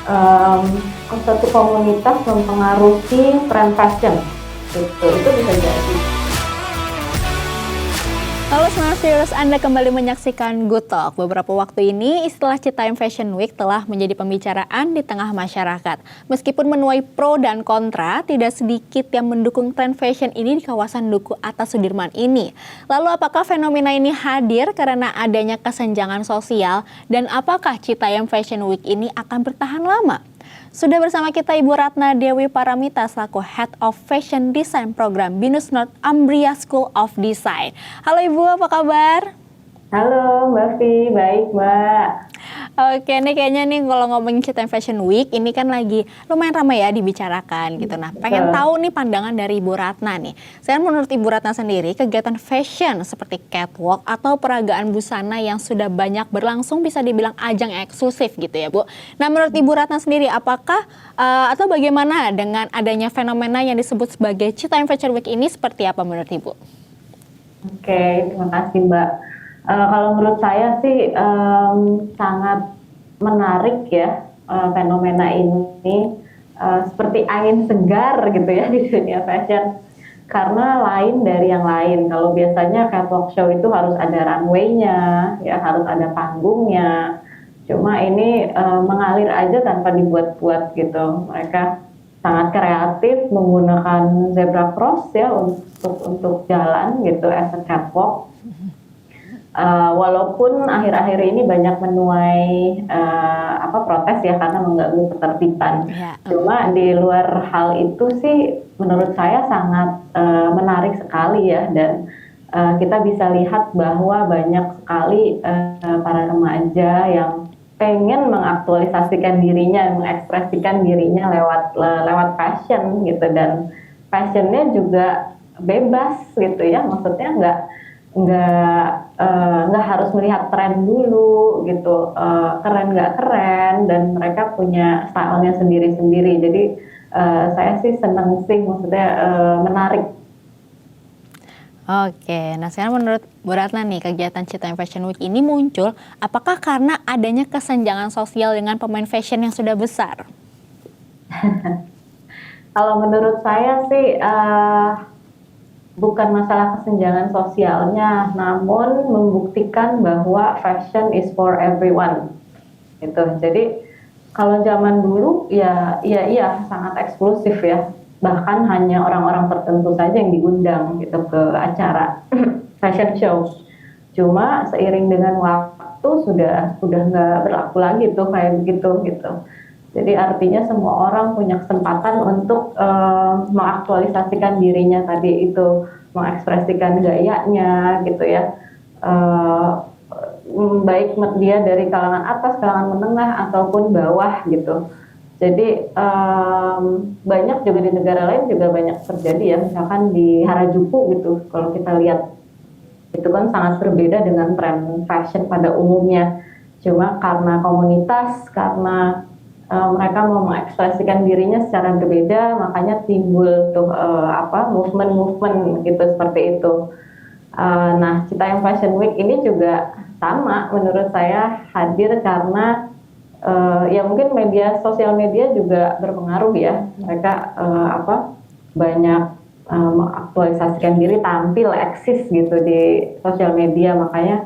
um, satu komunitas mempengaruhi tren fashion, itu bisa jadi. Halo Smart Viewers, Anda kembali menyaksikan Good Talk. Beberapa waktu ini, istilah Citayam Fashion Week telah menjadi pembicaraan di tengah masyarakat. Meskipun menuai pro dan kontra, tidak sedikit yang mendukung tren fashion ini di kawasan Duku Atas Sudirman ini. Lalu apakah fenomena ini hadir karena adanya kesenjangan sosial, dan apakah Citayam Fashion Week ini akan bertahan lama? Sudah bersama kita Ibu Ratna Dewi Paramita selaku Head of Fashion Design Program BINUS North Umbria School of Design. Halo Ibu, apa kabar? Halo Mbak Vi, baik Mbak. Oke, nih kayaknya nih kalau ngomongin Citayam Fashion Week ini kan lagi lumayan ramai ya dibicarakan gitu. Nah, pengen tahu nih pandangan dari Ibu Ratna nih. Saya menurut Ibu Ratna sendiri, kegiatan fashion seperti catwalk atau peragaan busana yang sudah banyak berlangsung bisa dibilang ajang eksklusif gitu ya Bu. Nah, menurut Ibu Ratna sendiri, apakah atau bagaimana dengan adanya fenomena yang disebut sebagai Citayam Fashion Week ini, seperti apa menurut Ibu? Oke, terima kasih Mbak. Kalau menurut saya sih sangat menarik ya fenomena ini, seperti angin segar gitu ya di dunia fashion, karena lain dari yang lain. Kalau biasanya catwalk show itu harus ada runway-nya, ya harus ada panggungnya. Cuma ini mengalir aja tanpa dibuat-buat gitu. Mereka sangat kreatif menggunakan zebra cross ya untuk jalan gitu as a catwalk. Walaupun akhir-akhir ini banyak menuai protes ya karena mengganggu ketertiban. Ya. Cuma di luar hal itu sih menurut saya sangat menarik sekali ya, dan kita bisa lihat bahwa banyak sekali para remaja yang pengen mengaktualisasikan dirinya, mengekspresikan dirinya lewat fashion gitu, dan fashionnya juga bebas gitu ya, maksudnya nggak harus melihat tren dulu gitu, keren nggak keren, dan mereka punya stylenya sendiri-sendiri. Jadi saya sih seneng sih, maksudnya menarik. Oke, nah sekarang menurut Bu Ratna nih, kegiatan Citayam Fashion Week ini muncul apakah karena adanya kesenjangan sosial dengan pemain fashion yang sudah besar? Kalau menurut saya sih bukan masalah kesenjangan sosialnya, namun membuktikan bahwa fashion is for everyone. Gitu. Jadi kalau zaman dulu ya iya sangat eksklusif ya. Bahkan hanya orang-orang tertentu saja yang diundang gitu ke acara fashion show. Cuma seiring dengan waktu sudah nggak berlaku lagi tuh kayak begitu gitu. Jadi artinya semua orang punya kesempatan untuk mengaktualisasikan dirinya tadi itu, mengekspresikan gayanya gitu ya. Baik dia dari kalangan atas, kalangan menengah ataupun bawah gitu. Jadi banyak juga di negara lain juga banyak terjadi ya, misalkan di Harajuku gitu. Kalau kita lihat itu kan sangat berbeda dengan tren fashion pada umumnya. Cuma karena komunitas, karena mereka mau mengekspresikan dirinya secara berbeda, makanya timbul tuh movement-movement gitu seperti itu. Nah, Citayam Fashion Week ini juga sama menurut saya hadir karena ya mungkin sosial media juga berpengaruh ya. Mereka banyak mengaktualisasikan diri, tampil, eksis gitu di sosial media, makanya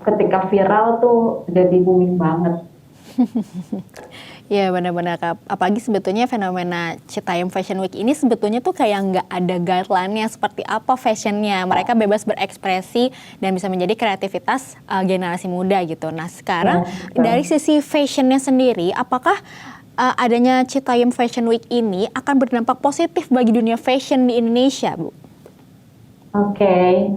ketika viral tuh jadi booming banget. Ya benar-benar Kak. Apalagi sebetulnya fenomena Citayam Fashion Week ini sebetulnya tuh kayak nggak ada guideline-nya seperti apa fashionnya. Mereka bebas berekspresi dan bisa menjadi kreativitas generasi muda gitu. Nah sekarang dari sisi fashionnya sendiri, apakah adanya Citayam Fashion Week ini akan berdampak positif bagi dunia fashion di Indonesia, Bu? Oke,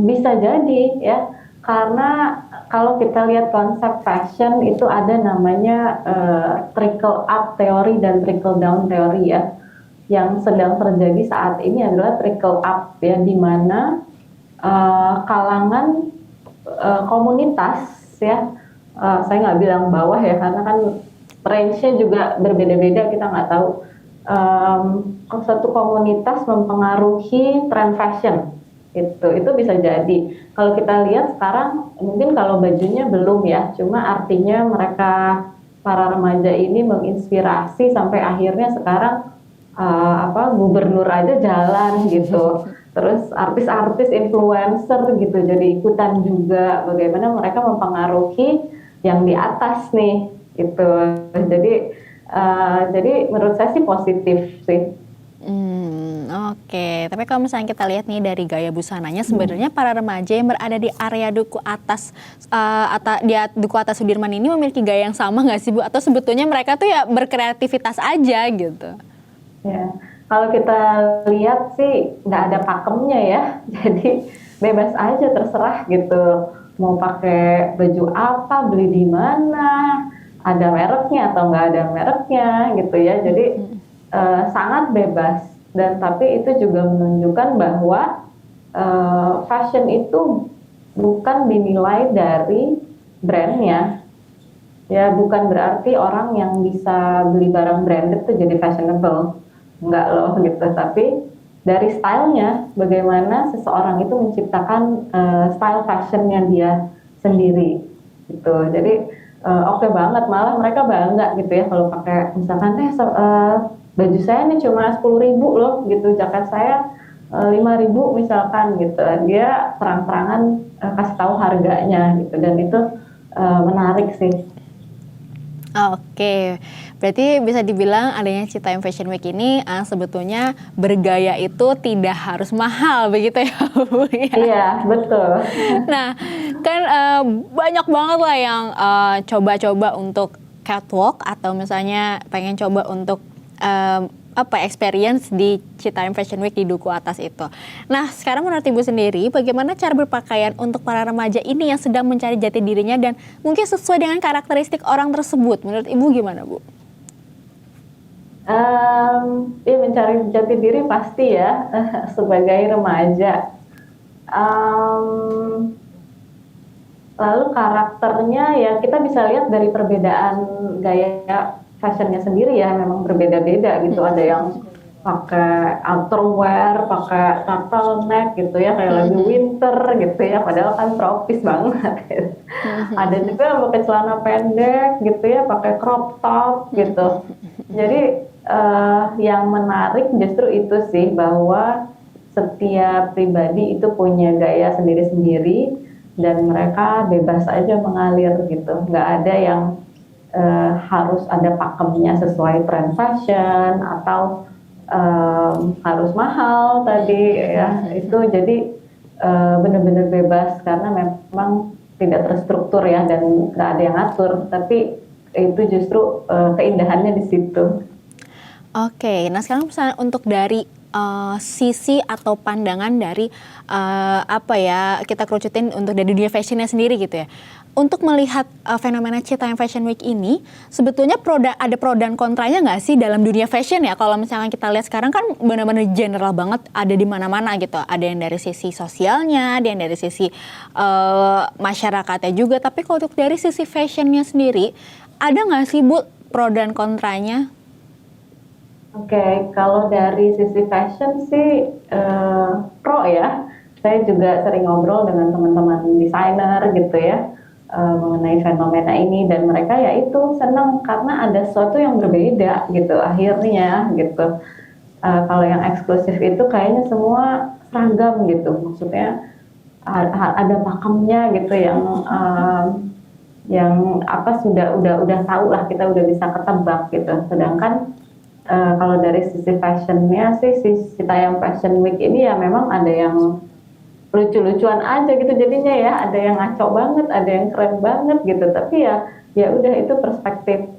bisa jadi ya, karena kalau kita lihat konsep fashion itu ada namanya trickle up teori dan trickle down teori ya. Yang sedang terjadi saat ini adalah trickle up ya, di mana kalangan komunitas ya, saya nggak bilang bawah ya, karena kan range-nya juga berbeda-beda, kita nggak tahu. Satu komunitas mempengaruhi tren fashion Itu bisa jadi. Kalau kita lihat sekarang mungkin kalau bajunya belum ya, cuma artinya mereka para remaja ini menginspirasi sampai akhirnya sekarang gubernur aja jalan gitu. Terus artis-artis influencer gitu jadi ikutan juga bagaimana mereka mempengaruhi yang di atas nih gitu. Jadi menurut saya sih positif sih. Oke. Tapi kalau misalnya kita lihat nih dari gaya busananya, sebenarnya para remaja yang berada di area Duku Atas atau di Duku Atas Sudirman ini memiliki gaya yang sama nggak sih Bu? Atau sebetulnya mereka tuh ya berkreativitas aja gitu? Ya, kalau kita lihat sih nggak ada pakemnya ya, jadi bebas aja terserah gitu. Mau pakai baju apa, beli di mana, ada mereknya atau nggak ada mereknya gitu ya. Jadi sangat bebas dan tapi itu juga menunjukkan bahwa fashion itu bukan dinilai dari brandnya. Ya bukan berarti orang yang bisa beli barang branded itu jadi fashionable. Enggak loh gitu, tapi dari stylenya bagaimana seseorang itu menciptakan style fashionnya dia sendiri gitu. Jadi oke banget, malah mereka bangga gitu ya kalau pakai misalkan baju saya ini cuma 10.000 loh gitu, jaket saya 5.000 misalkan gitu. Dia terang-terangan kasih tahu harganya gitu dan itu menarik sih. Oke, berarti bisa dibilang adanya Citayam Fashion Week ini sebetulnya bergaya itu tidak harus mahal begitu ya Bu? Iya, betul. Nah, kan banyak banget lah yang coba-coba untuk catwalk atau misalnya pengen coba untuk experience di Citayam Fashion Week di Duku Atas itu. Nah, sekarang menurut Ibu sendiri, bagaimana cara berpakaian untuk para remaja ini yang sedang mencari jati dirinya dan mungkin sesuai dengan karakteristik orang tersebut? Menurut Ibu gimana, Bu? Ya mencari jati diri pasti ya sebagai remaja. Lalu karakternya ya kita bisa lihat dari perbedaan gaya fashionnya sendiri ya, memang berbeda-beda gitu. Ada yang pakai outerwear, pakai turtleneck gitu ya, kayak lagi winter gitu ya, padahal kan tropis banget gitu. Ada juga yang pakai celana pendek gitu ya, pakai crop top gitu. Jadi yang menarik justru itu sih, bahwa setiap pribadi itu punya gaya sendiri-sendiri dan mereka bebas aja mengalir gitu, nggak ada yang harus ada pakemnya sesuai tren fashion atau harus mahal tadi ya. Itu jadi benar-benar bebas karena memang tidak terstruktur ya dan nggak ada yang ngatur, tapi itu justru keindahannya di situ. Oke, nah sekarang misalnya untuk dari sisi atau pandangan dari kita kerucutin untuk dari dunia fashionnya sendiri gitu ya. Untuk melihat fenomena Citayam Fashion Week ini, sebetulnya ada pro dan kontranya nggak sih dalam dunia fashion ya? Kalau misalnya kita lihat sekarang kan benar-benar general banget, ada di mana-mana gitu. Ada yang dari sisi sosialnya, ada yang dari sisi masyarakatnya juga. Tapi kalau untuk dari sisi fashionnya sendiri, ada nggak sih Bu pro dan kontranya? Oke, kalau dari sisi fashion sih pro ya. Saya juga sering ngobrol dengan teman-teman desainer gitu ya mengenai fenomena ini, dan mereka ya itu senang karena ada sesuatu yang berbeda gitu akhirnya gitu. Kalau yang eksklusif itu kayaknya semua seragam gitu, maksudnya ada pakemnya gitu yang apa udah tahu lah, kita udah bisa ketebak gitu. Sedangkan kalau dari sisi fashionnya sih, si Citayam Fashion Week ini ya memang ada yang lucu-lucuan aja gitu jadinya ya, ada yang ngaco banget, ada yang keren banget gitu. Tapi ya udah, itu perspektif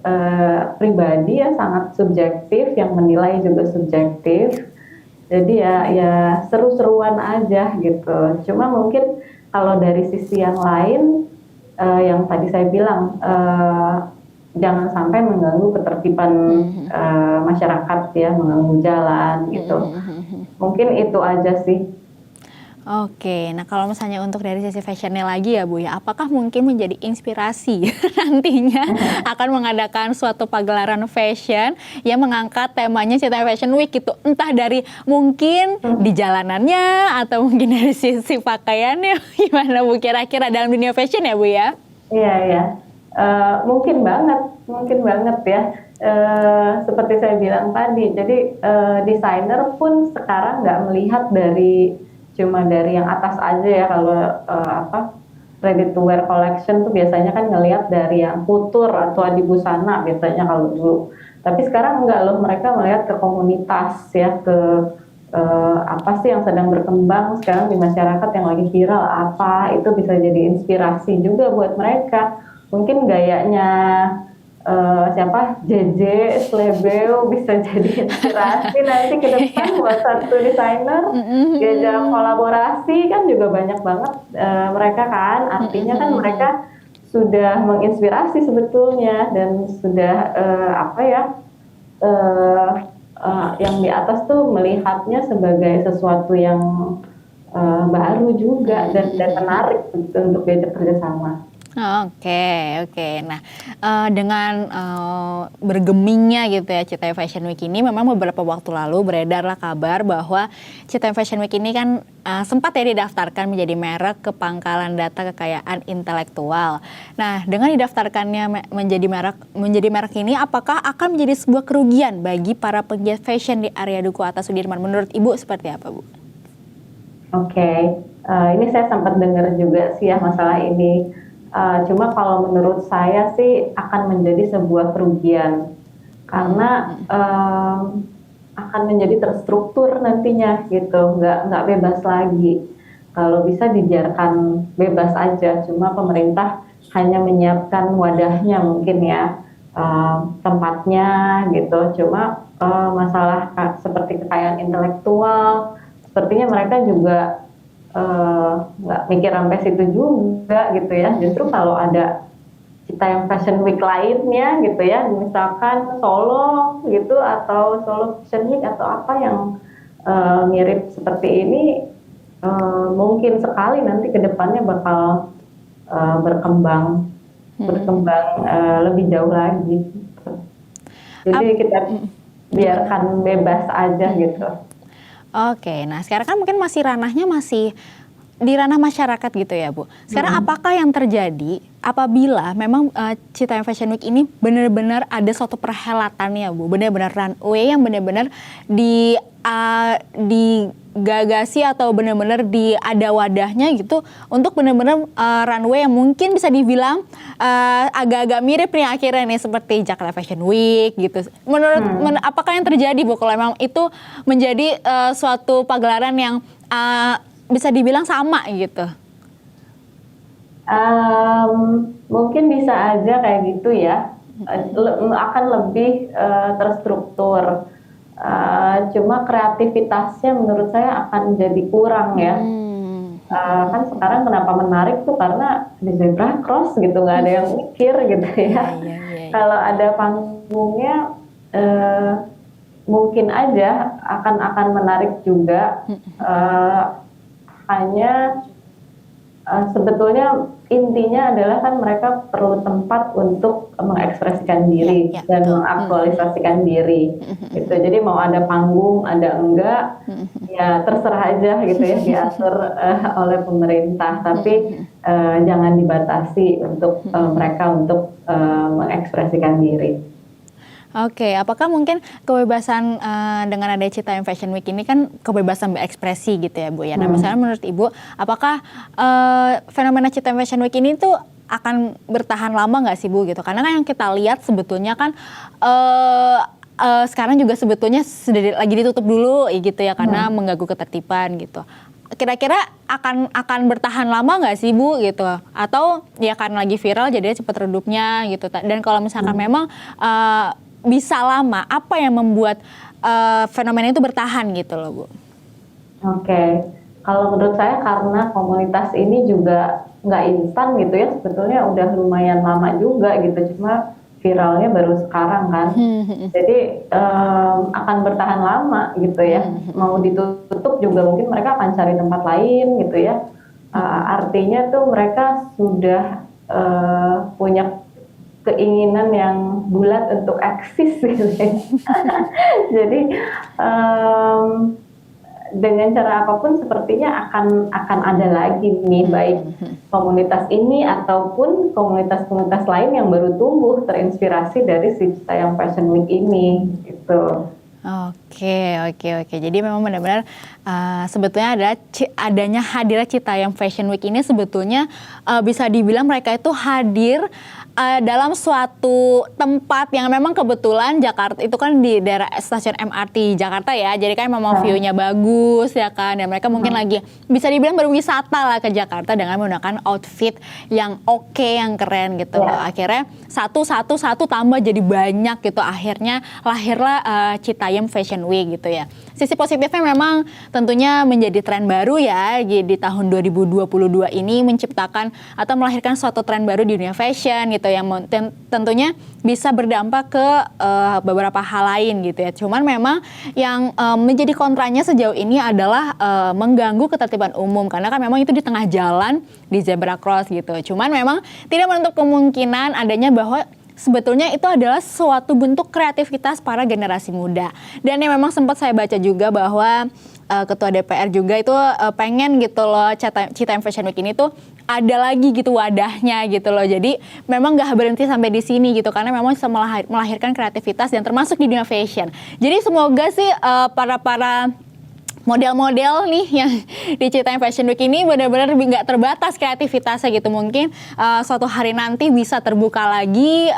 pribadi ya, sangat subjektif, yang menilai juga subjektif. Jadi ya seru-seruan aja gitu. Cuma mungkin kalau dari sisi yang lain yang tadi saya bilang, jangan sampai mengganggu ketertiban masyarakat ya, mengganggu jalan gitu. Mungkin itu aja sih. Oke, nah kalau misalnya untuk dari sisi fashionnya lagi ya Bu ya, apakah mungkin menjadi inspirasi nantinya akan mengadakan suatu pagelaran fashion yang mengangkat temanya Cita Fashion Week gitu, entah dari mungkin di jalanannya atau mungkin dari sisi pakaiannya, gimana Bu kira-kira dalam dunia fashion ya Bu ya? Iya, iya. Mungkin banget ya. Seperti saya bilang tadi, jadi desainer pun sekarang nggak melihat cuma dari yang atas aja ya. Kalau ready to wear collection tuh biasanya kan ngelihat dari yang kutur atau di busana biasanya kalau dulu. Tapi sekarang enggak loh, mereka melihat ke komunitas ya, ke apa sih yang sedang berkembang sekarang di masyarakat yang lagi viral apa, itu bisa jadi inspirasi juga buat mereka. Mungkin gayanya siapa JJ Slebeo bisa jadi inspirasi nanti ke depan buat satu desainer. Diajak kolaborasi kan juga banyak banget mereka kan, artinya kan mereka sudah menginspirasi sebetulnya dan sudah yang di atas tuh melihatnya sebagai sesuatu yang baru juga dan menarik untuk diajak kerjasama. Oke. Nah, dengan bergemingnya gitu ya Cita Fashion Week ini, memang beberapa waktu lalu beredarlah kabar bahwa Cita Fashion Week ini kan sempat ya didaftarkan menjadi merek kepangkalan data kekayaan intelektual. Nah, dengan didaftarkannya menjadi merek ini, apakah akan menjadi sebuah kerugian bagi para penggiat fashion di area Duku Atas Sudirman? Menurut Ibu seperti apa, Bu? Oke. Ini saya sempat dengar juga sih ya masalah ini. Cuma kalau menurut saya sih akan menjadi sebuah kerugian karena akan menjadi terstruktur nantinya gitu, nggak bebas lagi. Kalau bisa dibiarkan bebas aja, cuma pemerintah hanya menyiapkan wadahnya mungkin ya, tempatnya gitu. Cuma masalah seperti kekayaan intelektual, sepertinya mereka juga nggak mikir sampai situ juga gitu ya. Justru kalau ada Cita yang Fashion Week lainnya gitu ya, misalkan Solo gitu atau Solo Fashion Week atau apa yang mirip seperti ini, mungkin sekali nanti ke depannya bakal berkembang lebih jauh lagi. Jadi kita biarkan bebas aja gitu. Oke, nah sekarang kan mungkin ranahnya masih di ranah masyarakat gitu ya Bu. Sekarang apakah yang terjadi apabila memang Cita Fashion Week ini benar-benar ada suatu perhelatannya Bu, benar-benar runway yang benar-benar digagasi atau benar-benar ada wadahnya gitu untuk benar-benar runway yang mungkin bisa dibilang agak-agak mirip nih akhirnya nih seperti Jakarta Fashion Week gitu. Menurut apakah yang terjadi Bu kalau memang itu menjadi suatu pagelaran yang bisa dibilang sama gitu? Mungkin bisa aja kayak gitu ya, akan lebih terstruktur. Cuma kreativitasnya menurut saya akan jadi kurang ya. Kan sekarang kenapa menarik tuh karena di zebra cross gitu, nggak ada yang mikir gitu ya. Kalau ada panggungnya mungkin aja akan menarik juga. Hanya sebetulnya intinya adalah kan mereka perlu tempat untuk mengekspresikan diri dan mengaktualisasikan diri gitu. Jadi mau ada panggung ada enggak ya terserah aja gitu ya, diatur oleh pemerintah, tapi jangan dibatasi untuk mereka untuk mengekspresikan diri. Oke, apakah mungkin kebebasan dengan ada Cita Fashion Week ini kan kebebasan berekspresi gitu ya Bu ya. Nah misalnya menurut Ibu, apakah fenomena Cita Fashion Week ini tuh akan bertahan lama nggak sih Bu gitu? Karena kan yang kita lihat sebetulnya kan sekarang juga sebetulnya sudah lagi ditutup dulu gitu ya karena mengganggu ketertiban gitu. Kira-kira akan bertahan lama nggak sih Bu gitu? Atau ya karena lagi viral jadinya cepat redupnya gitu. Dan kalau misalkan memang bisa lama, apa yang membuat fenomena itu bertahan gitu loh Bu? Oke, kalau menurut saya karena komunitas ini juga nggak instan gitu ya, sebetulnya udah lumayan lama juga gitu, cuma viralnya baru sekarang kan. Jadi akan bertahan lama gitu ya. Mau ditutup juga mungkin mereka akan cari tempat lain gitu ya. Artinya tuh mereka sudah punya keinginan yang bulat untuk eksis gitu ya. Jadi dengan cara apapun sepertinya akan ada lagi nih, baik komunitas ini ataupun komunitas-komunitas lain yang baru tumbuh terinspirasi dari si Citayam Fashion Week ini gitu. Oke. Jadi memang benar-benar sebetulnya adanya hadirnya Citayam Fashion Week ini sebetulnya bisa dibilang mereka itu hadir dalam suatu tempat yang memang kebetulan Jakarta itu kan di daerah stasiun MRT Jakarta ya. Jadi kan memang view-nya bagus ya kan. Dan mereka mungkin lagi bisa dibilang berwisata lah ke Jakarta dengan menggunakan outfit yang oke, yang keren gitu loh. Akhirnya satu tambah jadi banyak gitu. Akhirnya lahirlah Citayam Fashion Week gitu ya. Sisi positifnya memang tentunya menjadi tren baru ya di tahun 2022 ini, menciptakan atau melahirkan suatu tren baru di dunia fashion gitu yang tentunya bisa berdampak ke beberapa hal lain gitu ya. Cuman memang yang menjadi kontranya sejauh ini adalah mengganggu ketertiban umum karena kan memang itu di tengah jalan di zebra cross gitu. Cuman memang tidak menutup kemungkinan adanya bahwa sebetulnya itu adalah suatu bentuk kreativitas para generasi muda. Dan yang memang sempat saya baca juga bahwa Ketua DPR juga itu pengen gitu loh Citayam Fashion Week ini tuh ada lagi gitu wadahnya gitu loh. Jadi memang gak berhenti sampai di sini gitu karena memang bisa melahirkan kreativitas dan termasuk di dunia fashion. Jadi semoga sih para model-model nih yang di Citayam Fashion Week ini benar-benar nggak terbatas kreativitasnya gitu. Mungkin suatu hari nanti bisa terbuka lagi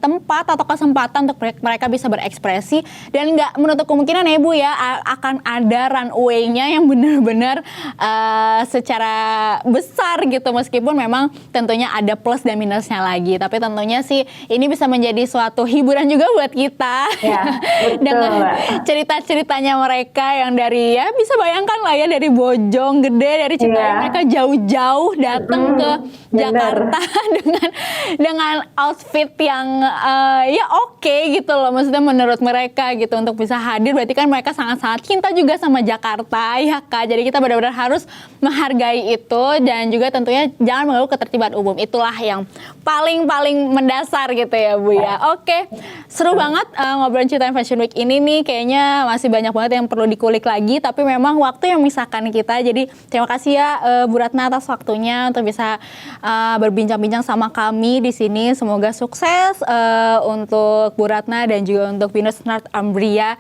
tempat atau kesempatan untuk mereka bisa berekspresi dan nggak menutup kemungkinan ya Bu ya akan ada runway-nya yang benar-benar secara besar gitu, meskipun memang tentunya ada plus dan minusnya lagi. Tapi tentunya sih ini bisa menjadi suatu hiburan juga buat kita ya, betul, dengan cerita-ceritanya mereka yang dari ya bisa bayangkan lah ya dari Bojonggede, dari Citayam mereka jauh-jauh datang ke Jakarta dengan outfit yang ya oke gitu loh, maksudnya menurut mereka gitu untuk bisa hadir berarti kan mereka sangat-sangat cinta juga sama Jakarta ya Kak. Jadi kita benar-benar harus menghargai itu dan juga tentunya jangan mengganggu ketertiban umum. Itulah yang paling mendasar gitu ya Bu ya. Oke, seru banget ngobrolin Citayam Fashion Week ini nih, kayaknya masih banyak banget yang perlu dikulik lagi. Tapi memang waktu yang memisahkan kita. Jadi terima kasih ya Bu Ratna atas waktunya untuk bisa berbincang-bincang sama kami di sini. Semoga sukses untuk Bu Ratna dan juga untuk Binus Northumbria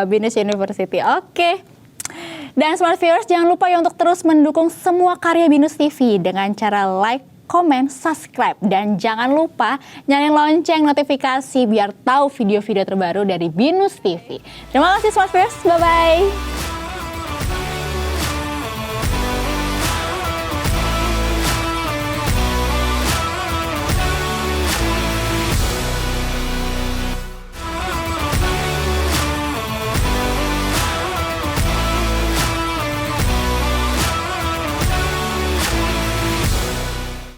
Binus University. Oke. Dan Smart Viewers jangan lupa ya untuk terus mendukung semua karya Binus TV dengan cara like, komen, subscribe, dan jangan lupa nyalain lonceng notifikasi biar tahu video-video terbaru dari Binus TV. Terima kasih Smart Viewers, bye-bye.